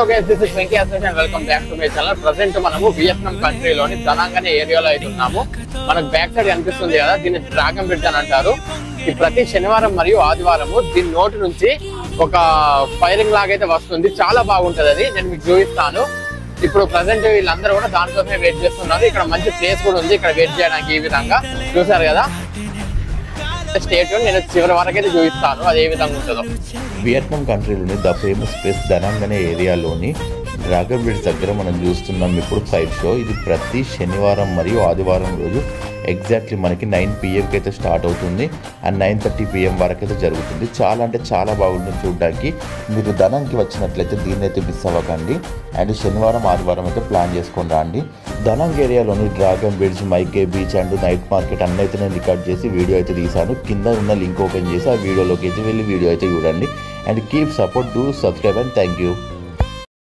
Hello guys, this is Venky Asad and welcome back to my channel. Present మనము Vietnam కంట్రీలోని దనాంగ్ అనే ఏరియాలో అయితే ఉన్నాము. మనకు బ్యాక్ సైడ్ కనిపిస్తుంది కదా, దీన్ని డ్రాగన్ బ్రిడ్జ్ అని అంటారు. ఈ ప్రతి శనివారం మరియు ఆదివారము దీని నోటి నుంచి ఒక ఫైరింగ్ లాగా అయితే వస్తుంది. చాలా బాగుంటది అది. నేను మీకు చూపిస్తాను. ఇప్పుడు ప్రెసెంట్ వీళ్ళందరూ కూడా దానికోసమే వెయిట్ చేస్తున్నారు. ఇక్కడ మంచి ప్లేస్ కూడా ఉంది ఇక్కడ వెయిట్ చేయడానికి. ఈ విధంగా చూసారు కదా, స్టేట్ నేను చివరి వరకు అయితే చూపిస్తాను అది ఏ విధంగా ఉంటుందో. వియత్నాం కంట్రీలోని ద ఫేమస్ ప్లేస్ దనాంగ్ అనే ఏరియాలోని డ్రాగన్ బ్రిడ్జ్ దగ్గర మనం చూస్తున్నాం ఇప్పుడు సైడ్ షో. ఇది ప్రతి శనివారం మరియు ఆదివారం రోజు ఎగ్జాక్ట్లీ మనకి 9 PM అయితే స్టార్ట్ అవుతుంది అండ్ 9:30 PM వరకు అయితే జరుగుతుంది. చాలా అంటే చాలా బాగుంటుంది చూడడానికి. మీరు దనాంగ్కి వచ్చినట్లయితే దీన్ని అయితే మిస్ అవ్వకండి. అండ్ శనివారం ఆదివారం అయితే ప్లాన్ చేసుకొని రండి. దనాంగ్ ఏరియాలోని dragon bridge, My Khe beach and night market అన్నీ అయితే నేను రికార్డ్ చేసి వీడియో అయితే తీశాను. కింద ఉన్న లింక్ ఓపెన్ చేసి ఆ వీడియోలోకి అయితే వెళ్ళి వీడియో అయితే చూడండి. And keep support, do subscribe and thank you.